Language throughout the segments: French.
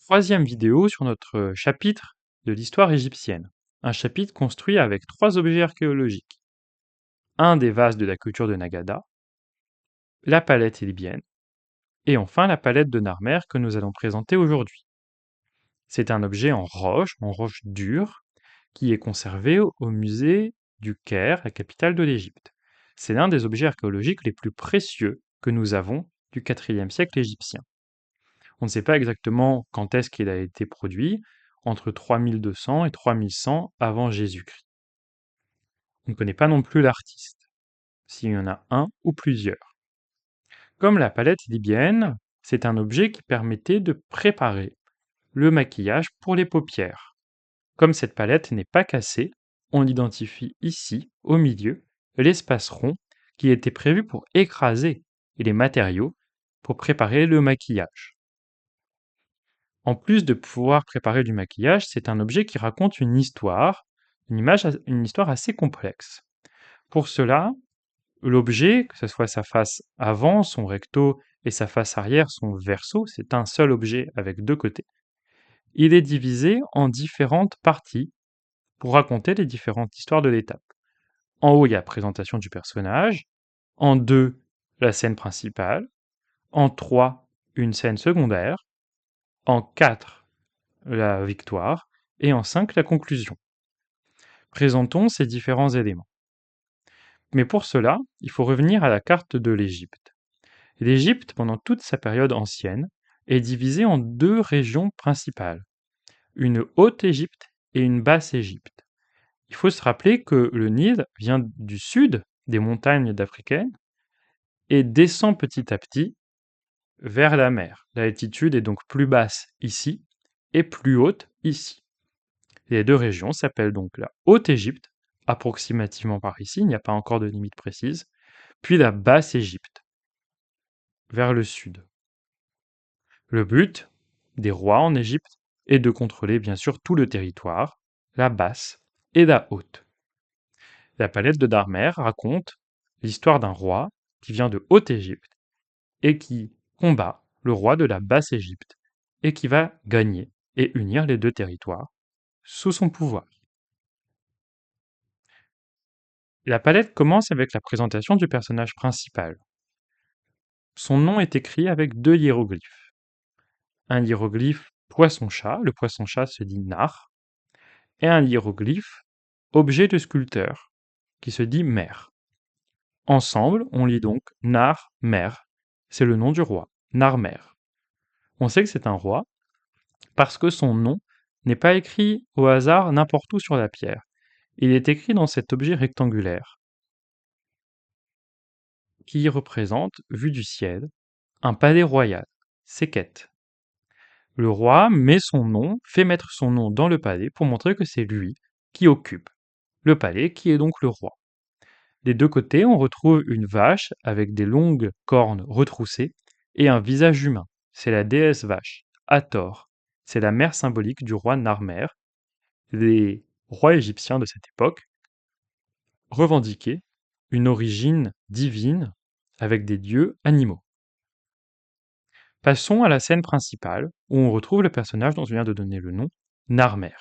Troisième vidéo sur notre chapitre de l'histoire égyptienne. Un chapitre construit avec 3 objets archéologiques. Un des vases de la culture de Nagada, la palette libyenne, et enfin la palette de Narmer que nous allons présenter aujourd'hui. C'est un objet en roche dure, qui est conservé au musée du Caire, la capitale de l'Égypte. C'est l'un des objets archéologiques les plus précieux que nous avons du IVe siècle égyptien. On ne sait pas exactement quand est-ce qu'il a été produit, entre 3200 et 3100 avant Jésus-Christ. On ne connaît pas non plus l'artiste, s'il y en a un ou plusieurs. Comme la palette libyenne, c'est un objet qui permettait de préparer le maquillage pour les paupières. Comme cette palette n'est pas cassée, on identifie ici, au milieu, l'espace rond qui était prévu pour écraser les matériaux pour préparer le maquillage. En plus de pouvoir préparer du maquillage, c'est un objet qui raconte une histoire, une histoire assez complexe. Pour cela, l'objet, que ce soit sa face avant, son recto, et sa face arrière, son verso, c'est un seul objet avec 2 côtés. Il est divisé en différentes parties pour raconter les différentes histoires de l'étape. En haut, il y a la présentation du personnage. En 2, la scène principale. En 3, une scène secondaire. En 4, la victoire, et en 5, la conclusion. Présentons ces différents éléments. Mais pour cela, il faut revenir à la carte de l'Égypte. L'Égypte, pendant toute sa période ancienne, est divisée en 2 régions principales, une Haute-Égypte et une Basse-Égypte. Il faut se rappeler que le Nil vient du sud des montagnes africaines et descend petit à petit vers la mer. L'altitude est donc plus basse ici et plus haute ici. Les 2 régions s'appellent donc la Haute-Égypte, approximativement par ici, il n'y a pas encore de limite précise, puis la Basse-Égypte, vers le sud. Le but des rois en Égypte est de contrôler bien sûr tout le territoire, la basse et la haute. La palette de Darmer raconte l'histoire d'un roi qui vient de Haute-Égypte et qui combat le roi de la Basse-Égypte et qui va gagner et unir les 2 territoires sous son pouvoir. La palette commence avec la présentation du personnage principal. Son nom est écrit avec 2 hiéroglyphes. Un hiéroglyphe poisson-chat, le poisson-chat se dit nar, et un hiéroglyphe objet de sculpteur, qui se dit mer. Ensemble, on lit donc Nar-mer, c'est le nom du roi, Narmer. On sait que c'est un roi parce que son nom n'est pas écrit au hasard n'importe où sur la pierre. Il est écrit dans cet objet rectangulaire qui représente, vu du ciel, un palais royal, Sekhet. Le roi met son nom, fait mettre son nom dans le palais pour montrer que c'est lui qui occupe le palais, qui est donc le roi. Des 2 côtés, on retrouve une vache avec des longues cornes retroussées et un visage humain. C'est la déesse vache, Hathor. C'est la mère symbolique du roi Narmer. Les rois égyptiens de cette époque revendiquaient une origine divine avec des dieux animaux. Passons à la scène principale, où on retrouve le personnage dont je viens de donner le nom, Narmer.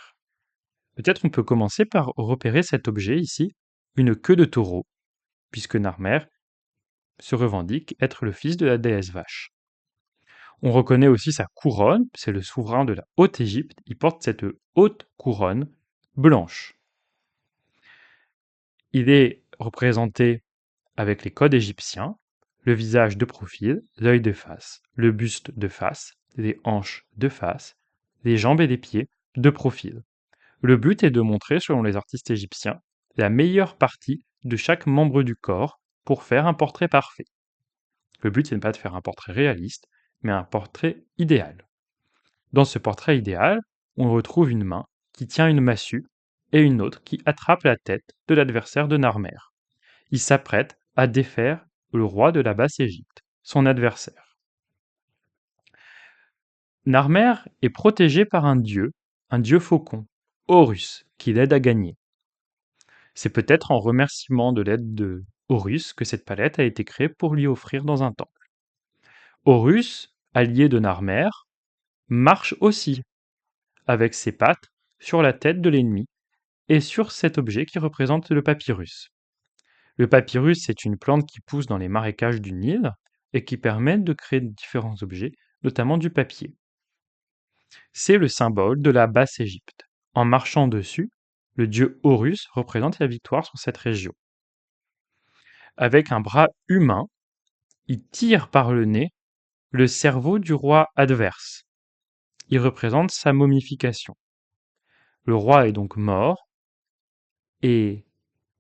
Peut-être on peut commencer par repérer cet objet ici, une queue de taureau, puisque Narmer se revendique être le fils de la déesse vache. On reconnaît aussi sa couronne, c'est le souverain de la Haute-Égypte, il porte cette haute couronne blanche. Il est représenté avec les codes égyptiens, le visage de profil, l'œil de face, le buste de face, les hanches de face, les jambes et les pieds de profil. Le but est de montrer, selon les artistes égyptiens, la meilleure partie de chaque membre du corps pour faire un portrait parfait. Le but, c'est pas de faire un portrait réaliste, mais un portrait idéal. Dans ce portrait idéal, on retrouve une main qui tient une massue et une autre qui attrape la tête de l'adversaire de Narmer. Il s'apprête à défaire le roi de la Basse-Égypte, son adversaire. Narmer est protégé par un dieu faucon, Horus, qui l'aide à gagner. C'est peut-être en remerciement de l'aide de Horus que cette palette a été créée pour lui offrir dans un temple. Horus, allié de Narmer, marche aussi avec ses pattes sur la tête de l'ennemi et sur cet objet qui représente le papyrus. Le papyrus, c'est une plante qui pousse dans les marécages du Nil et qui permet de créer différents objets, notamment du papier. C'est le symbole de la Basse-Égypte. En marchant dessus, le dieu Horus représente la victoire sur cette région. Avec un bras humain, il tire par le nez le cerveau du roi adverse. Il représente sa momification. Le roi est donc mort et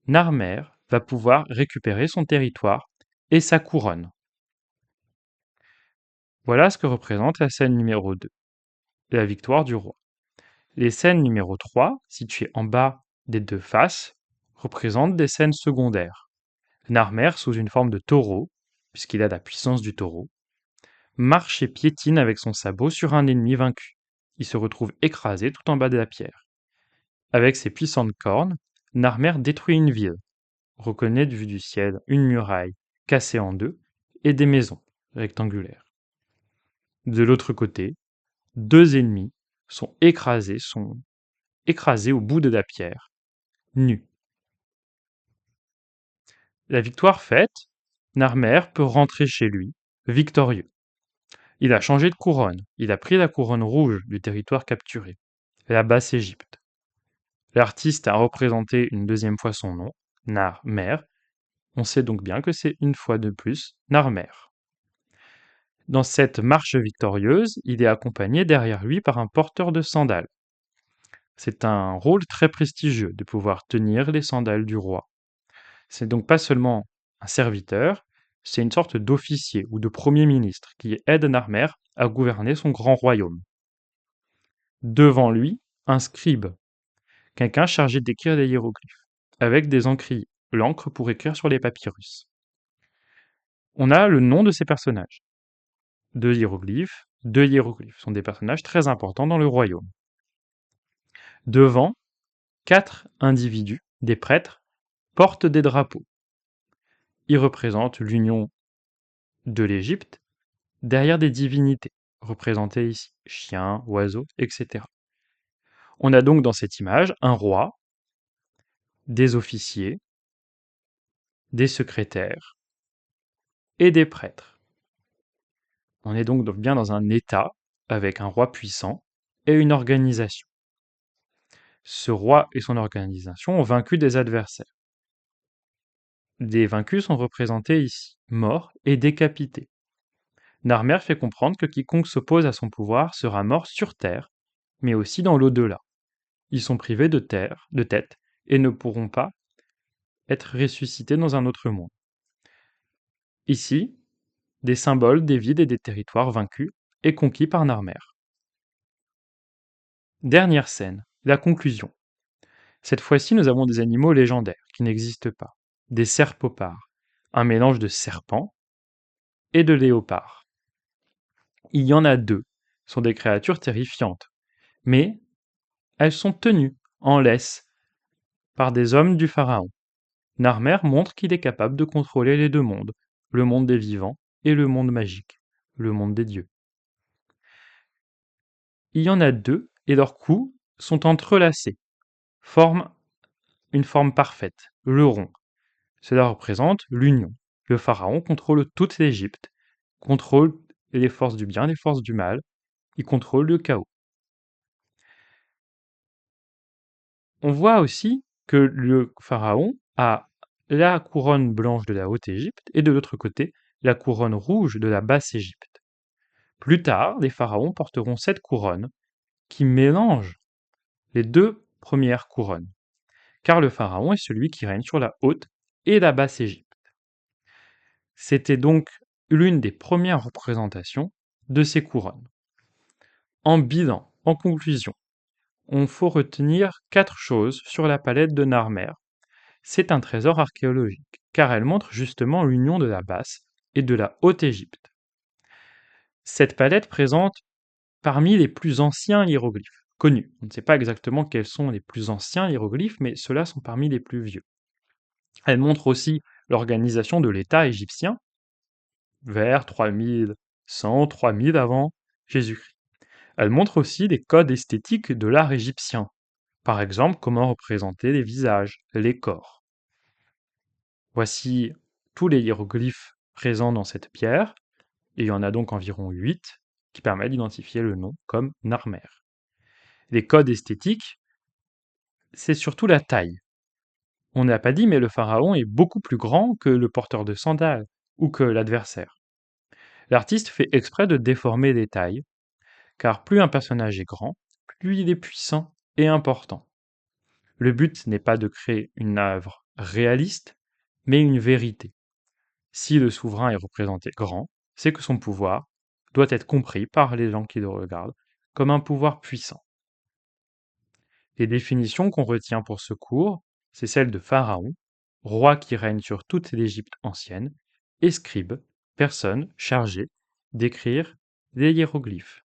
Narmer va pouvoir récupérer son territoire et sa couronne. Voilà ce que représente la scène numéro 2, la victoire du roi. Les scènes numéro 3, situées en bas des deux faces, représentent des scènes secondaires. Narmer, sous une forme de taureau, puisqu'il a la puissance du taureau, marche et piétine avec son sabot sur un ennemi vaincu. Il se retrouve écrasé tout en bas de la pierre. Avec ses puissantes cornes, Narmer détruit une ville, reconnaît vue du ciel une muraille cassée en deux et des maisons rectangulaires. De l'autre côté, deux ennemis sont écrasés au bout de la pierre, nus. La victoire faite, Narmer peut rentrer chez lui, victorieux. Il a changé de couronne, il a pris la couronne rouge du territoire capturé, la Basse-Égypte. L'artiste a représenté une deuxième fois son nom, Narmer. On sait donc bien que c'est une fois de plus Narmer. Dans cette marche victorieuse, il est accompagné derrière lui par un porteur de sandales. C'est un rôle très prestigieux de pouvoir tenir les sandales du roi. C'est donc pas seulement un serviteur, c'est une sorte d'officier ou de premier ministre qui aide Narmer à gouverner son grand royaume. Devant lui, un scribe, quelqu'un chargé d'écrire des hiéroglyphes, avec des encriers, l'encre pour écrire sur les papyrus. On a le nom de ces personnages. Deux hiéroglyphes sont des personnages très importants dans le royaume. Devant, 4 individus, des prêtres, portent des drapeaux. Ils représentent l'union de l'Égypte derrière des divinités, représentées ici, chiens, oiseaux, etc. On a donc dans cette image un roi, des officiers, des secrétaires et des prêtres. On est donc bien dans un État avec un roi puissant et une organisation. Ce roi et son organisation ont vaincu des adversaires. Des vaincus sont représentés ici, morts et décapités. Narmer fait comprendre que quiconque s'oppose à son pouvoir sera mort sur Terre, mais aussi dans l'au-delà. Ils sont privés de terre, de tête, et ne pourront pas être ressuscités dans un autre monde. Ici, des symboles des villes et des territoires vaincus et conquis par Narmer. Dernière scène, la conclusion. Cette fois-ci, nous avons des animaux légendaires qui n'existent pas. Des serpopards, un mélange de serpents et de léopards. Il y en a deux, sont des créatures terrifiantes, mais elles sont tenues en laisse par des hommes du pharaon. Narmer montre qu'il est capable de contrôler les deux mondes, le monde des vivants et le monde magique, le monde des dieux. Il y en a deux, et leurs coups sont entrelacés, forment une forme parfaite, le rond. Cela représente l'union. Le pharaon contrôle toute l'Égypte, contrôle les forces du bien, les forces du mal, il contrôle le chaos. On voit aussi que le pharaon a la couronne blanche de la Haute-Égypte et de l'autre côté, la couronne rouge de la Basse-Égypte. Plus tard, les pharaons porteront cette couronne qui mélange les deux premières couronnes, car le pharaon est celui qui règne sur la Haute et la Basse-Égypte. C'était donc l'une des premières représentations de ces couronnes. En bilan, en conclusion, on faut retenir 4 choses sur la palette de Narmer. C'est un trésor archéologique, car elle montre justement l'union de la Basse et de la Haute-Égypte. Cette palette présente parmi les plus anciens hiéroglyphes connus. On ne sait pas exactement quels sont les plus anciens hiéroglyphes, mais ceux-là sont parmi les plus vieux. Elle montre aussi l'organisation de l'État égyptien, vers 3100, 3000 avant Jésus-Christ. Elle montre aussi des codes esthétiques de l'art égyptien, par exemple comment représenter les visages, les corps. Voici tous les hiéroglyphes présents dans cette pierre, et il y en a donc environ 8 qui permettent d'identifier le nom comme Narmer. Les codes esthétiques, c'est surtout la taille. On n'a pas dit, mais le pharaon est beaucoup plus grand que le porteur de sandales ou que l'adversaire. L'artiste fait exprès de déformer les tailles, car plus un personnage est grand, plus il est puissant et important. Le but n'est pas de créer une œuvre réaliste, mais une vérité. Si le souverain est représenté grand, c'est que son pouvoir doit être compris par les gens qui le regardent comme un pouvoir puissant. Les définitions qu'on retient pour ce cours, c'est celle de pharaon, roi qui règne sur toute l'Égypte ancienne, et scribe, personne chargée d'écrire des hiéroglyphes.